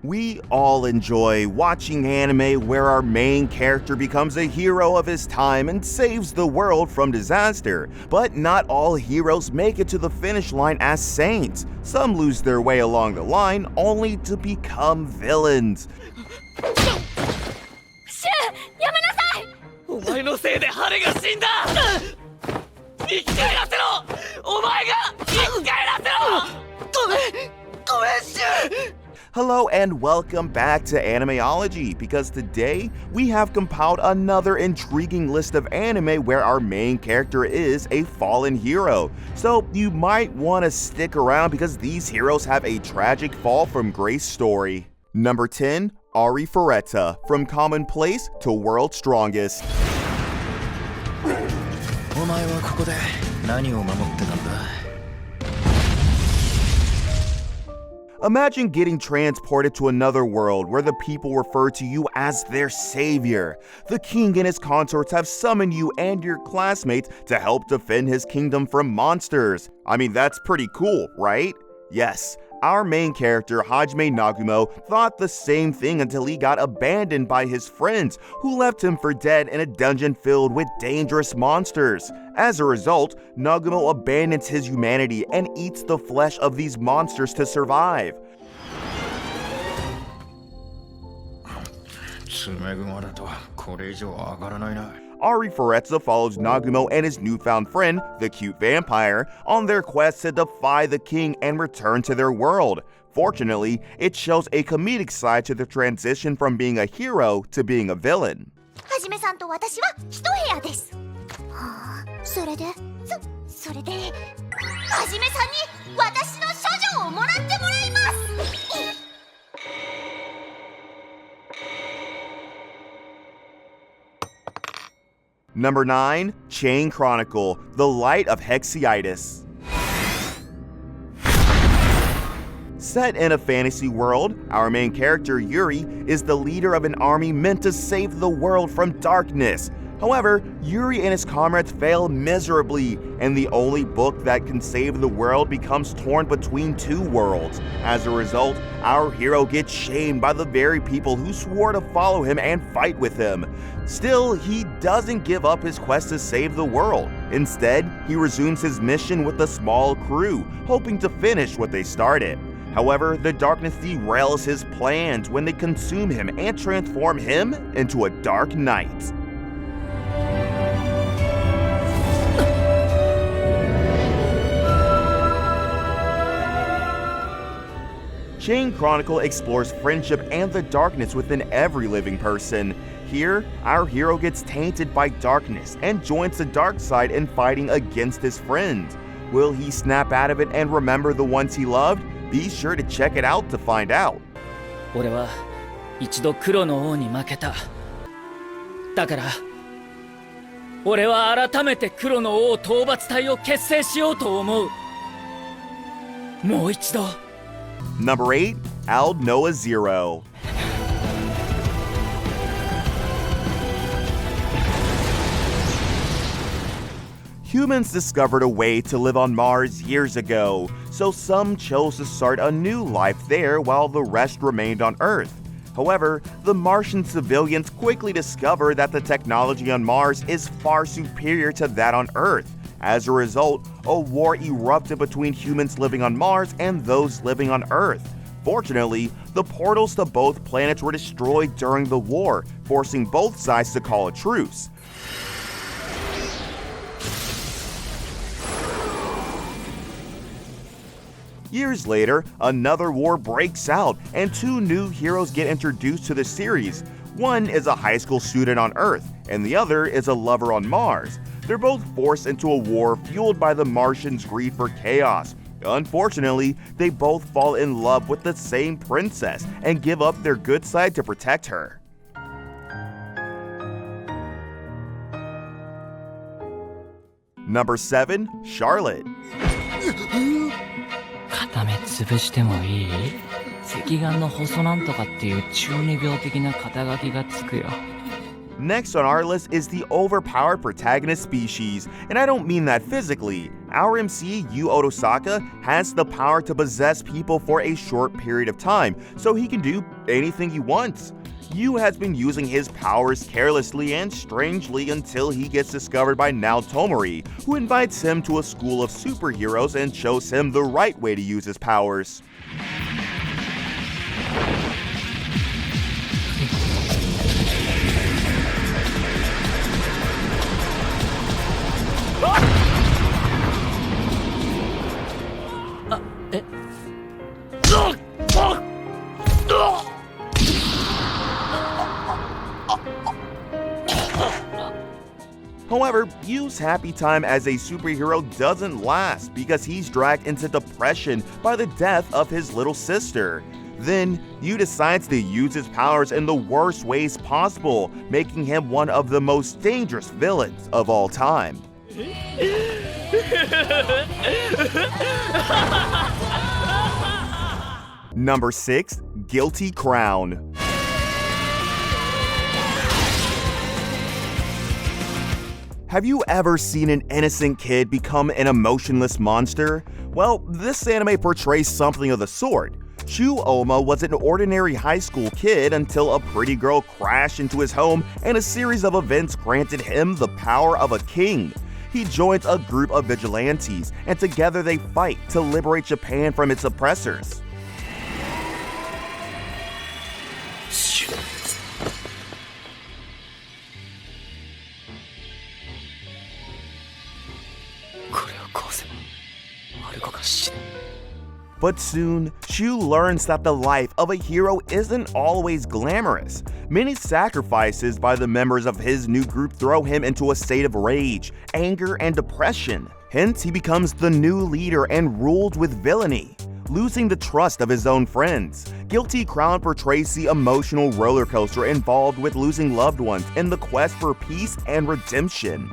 We all enjoy watching anime where our main character becomes a hero of his time and saves the world from disaster. But not all heroes make it to the finish line as saints. Some lose their way along the line only to become villains. シュやめなさい。お前のせいでハレが死んだ。生き返らせろ。お前が生き返らせろ。ごめんシュ。 Hello and welcome back to Animeology, because today we have compiled another intriguing list of anime where our main character is a fallen hero. So you might want to stick around because these heroes have a tragic fall from grace story. Number 10, Arifureta, from commonplace to world's strongest. お前はここで何を守ってたんだ? Imagine getting transported to another world where the people refer to you as their savior. The king and his consorts have summoned you and your classmates to help defend his kingdom from monsters. I mean, that's pretty cool, right? Yes, our main character, Hajime Nagumo, thought the same thing until he got abandoned by his friends, who left him for dead in a dungeon filled with dangerous monsters. As a result, Nagumo abandons his humanity and eats the flesh of these monsters to survive. Arifureta follows Nagumo and his newfound friend, the cute vampire, on their quest to defy the king and return to their world. Fortunately, it shows a comedic side to the transition from being a hero to being a villain. はじめさんと私は一部屋です。はあ、それで、それで、はじめさんに私の処女をもらってもらいます。Number 9, Chain Chronicle, The Light of Hexiitis. Set in a fantasy world, our main character, Yuri, is the leader of an army meant to save the world from darkness. However, Yuri and his comrades fail miserably, and the only book that can save the world becomes torn between two worlds. As a result, our hero gets shamed by the very people who swore to follow him and fight with him. Still, he doesn't give up his quest to save the world. Instead, he resumes his mission with a small crew, hoping to finish what they started. However, the darkness derails his plans when they consume him and transform him into a dark knight. Chain Chronicle explores friendship and the darkness within every living person. Here, our hero gets tainted by darkness and joins the dark side in fighting against his friends. Will he snap out of it and remember the ones he loved? Be sure to check it out to find out. 俺は一度黒の王に負けた。だから、俺は改めて黒の王討伐隊を結成しようと思う。もう一度。Number 8, Al Noah Zero. Humans discovered a way to live on Mars years ago, so some chose to start a new life there while the rest remained on Earth. However, the Martian civilians quickly discover that the technology on Mars is far superior to that on Earth. As a result, a war erupted between humans living on Mars and those living on Earth. Fortunately, the portals to both planets were destroyed during the war, forcing both sides to call a truce. Years later, another war breaks out, and two new heroes get introduced to the series. One is a high school student on Earth, and the other is a lover on Mars. They're both forced into a war fueled by the Martians' greed for chaos. Unfortunately, they both fall in love with the same princess and give up their good side to protect her. Number 7, Charlotte. 固め潰してもいい？赤眼の細なんとかっていう中二病的な肩書きがつくよ。Next on our list is the overpowered protagonist species, and I don't mean that physically. Our MC, Yu Otosaka, has the power to possess people for a short period of time, so he can do anything he wants. Yu has been using his powers carelessly and strangely until he gets discovered by Naotomori, who invites him to a school of superheroes and shows him the right way to use his powers. However, Yu's happy time as a superhero doesn't last because he's dragged into depression by the death of his little sister. Then, Yu decides to use his powers in the worst ways possible, making him one of the most dangerous villains of all time. Number 6. Guilty Crown. Have you ever seen an innocent kid become an emotionless monster? Well, this anime portrays something of the sort. Shu Oma was an ordinary high school kid until a pretty girl crashed into his home and a series of events granted him the power of a king. He joins a group of vigilantes, and together they fight to liberate Japan from its oppressors. But soon, Shu learns that the life of a hero isn't always glamorous. Many sacrifices by the members of his new group throw him into a state of rage, anger, and depression. Hence, he becomes the new leader and ruled with villainy, losing the trust of his own friends. Guilty Crown portrays the emotional roller coaster involved with losing loved ones in the quest for peace and redemption.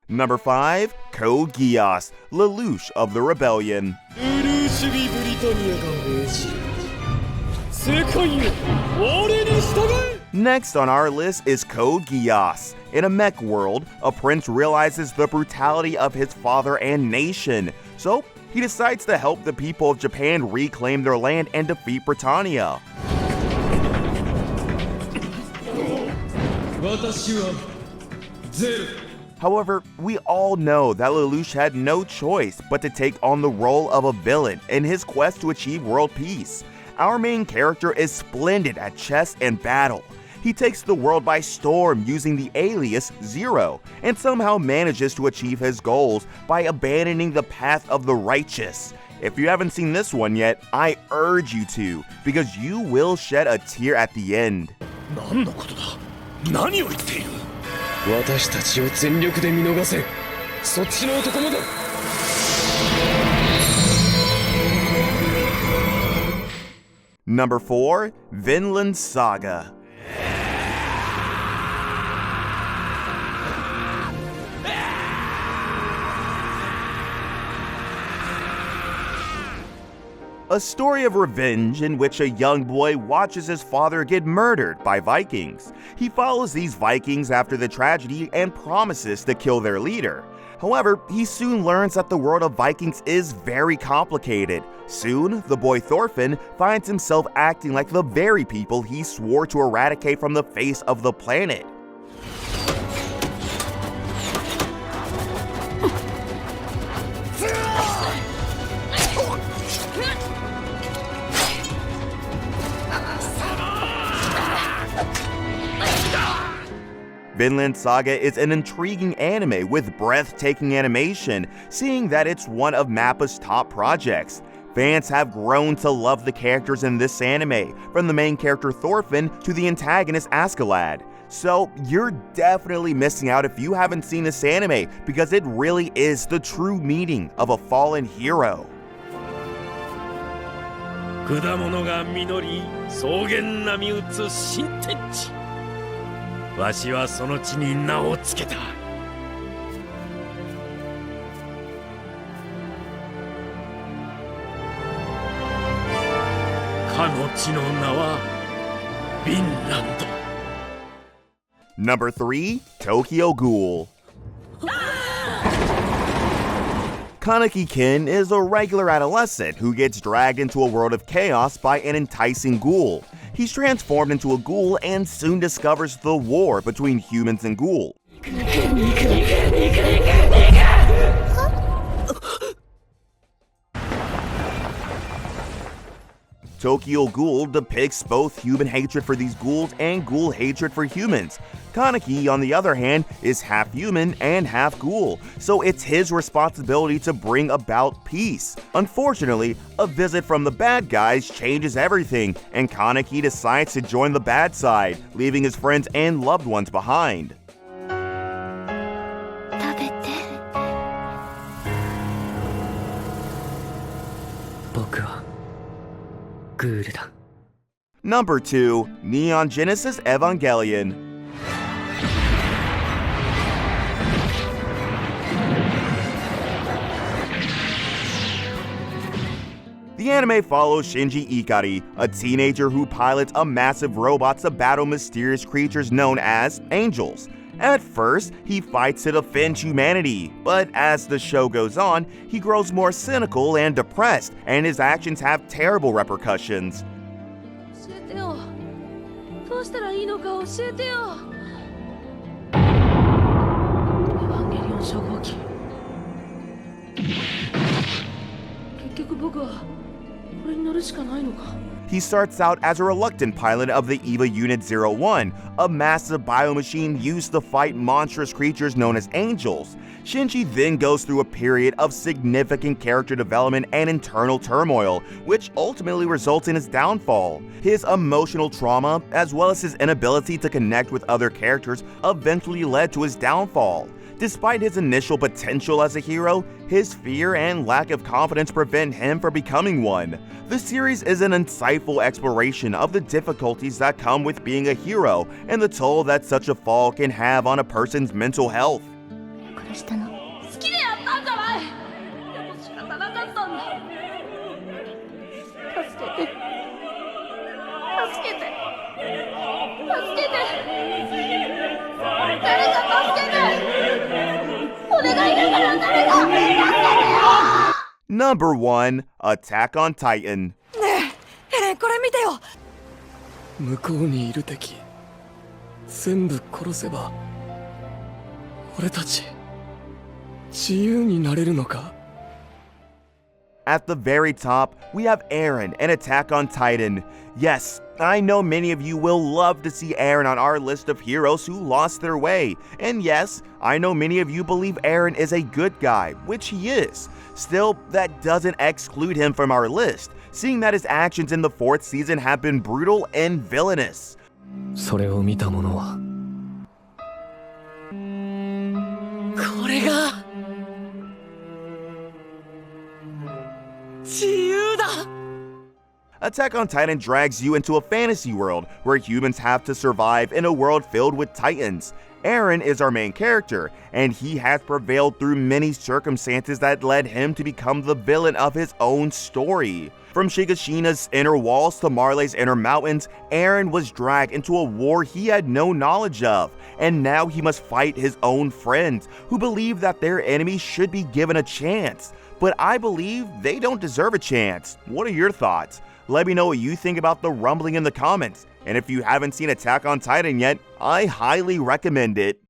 Number 5. Code Geass, Lelouch of the Rebellion. Next on our list is Code Geass. In a mech world, a prince realizes the brutality of his father and nation, so he decides to help the people of Japan reclaim their land and defeat Britannia. However, we all know that Lelouch had no choice but to take on the role of a villain in his quest to achieve world peace. Our main character is splendid at chess and battle. He takes the world by storm using the alias Zero, and somehow manages to achieve his goals by abandoning the path of the righteous. If you haven't seen this one yet, I urge you to, because you will shed a tear at the end. 私たちを全力で見逃せ。そっちの男もだ。Number 4. Vinland Saga. A story of revenge in which a young boy watches his father get murdered by Vikings. He follows these Vikings after the tragedy and promises to kill their leader. However, he soon learns that the world of Vikings is very complicated. Soon, the boy Thorfinn finds himself acting like the very people he swore to eradicate from the face of the planet. Vinland Saga is an intriguing anime with breathtaking animation, seeing that it's one of MAPPA's top projects. Fans have grown to love the characters in this anime, from the main character Thorfinn to the antagonist Askeladd. So you're definitely missing out if you haven't seen this anime, because it really is the true meaning of a fallen hero. 果物が実り草原波打つ新天地。わしはその地に名をつけた。かの地の名はヴィンランド。 Number 3, Tokyo Ghoul. Kaneki-kin is a regular adolescent who gets dragged into a world of chaos by an enticing ghoul. He's transformed into a ghoul and soon discovers the war between humans and ghoul. Tokyo Ghoul depicts both human hatred for these ghouls and ghoul hatred for humans. Kaneki, on the other hand, is half human and half ghoul, so it's his responsibility to bring about peace. Unfortunately, a visit from the bad guys changes everything, and Kaneki decides to join the bad side, leaving his friends and loved ones behind. Number 2, Neon Genesis Evangelion. The anime follows Shinji Ikari, a teenager who pilots a massive robot to battle mysterious creatures known as angels. At first, he fights to defend humanity, but as the show goes on, he grows more cynical and depressed, and his actions have terrible repercussions. He starts out as a reluctant pilot of the EVA Unit 01, a massive biomachine used to fight monstrous creatures known as angels. Shinji then goes through a period of significant character development and internal turmoil, which ultimately results in his downfall. His emotional trauma, as well as his inability to connect with other characters, eventually led to his downfall. Despite his initial potential as a hero, his fear and lack of confidence prevent him from becoming one. The series is an insightful exploration of the difficulties that come with being a hero and the toll that such a fall can have on a person's mental health. Number 1, Attack on Titan. これ見てよ。向こうにいる敵全部殺せば俺たち自由になれるのか? At the very top, we have Eren and Attack on Titan. Yes, I know many of you will love to see Eren on our list of heroes who lost their way. And yes, I know many of you believe Eren is a good guy, which he is. Still, that doesn't exclude him from our list, seeing that his actions in the 4th season have been brutal and villainous. それを見た者はこれが自由だ。 Attack on Titan drags you into a fantasy world where humans have to survive in a world filled with titans. Eren is our main character, and he has prevailed through many circumstances that led him to become the villain of his own story. From Shigashina's inner walls to Marley's inner mountains, Eren was dragged into a war he had no knowledge of, and now he must fight his own friends, who believe that their enemies should be given a chance. But I believe they don't deserve a chance. What are your thoughts? Let me know what you think about the rumbling in the comments. And if you haven't seen Attack on Titan yet, I highly recommend it.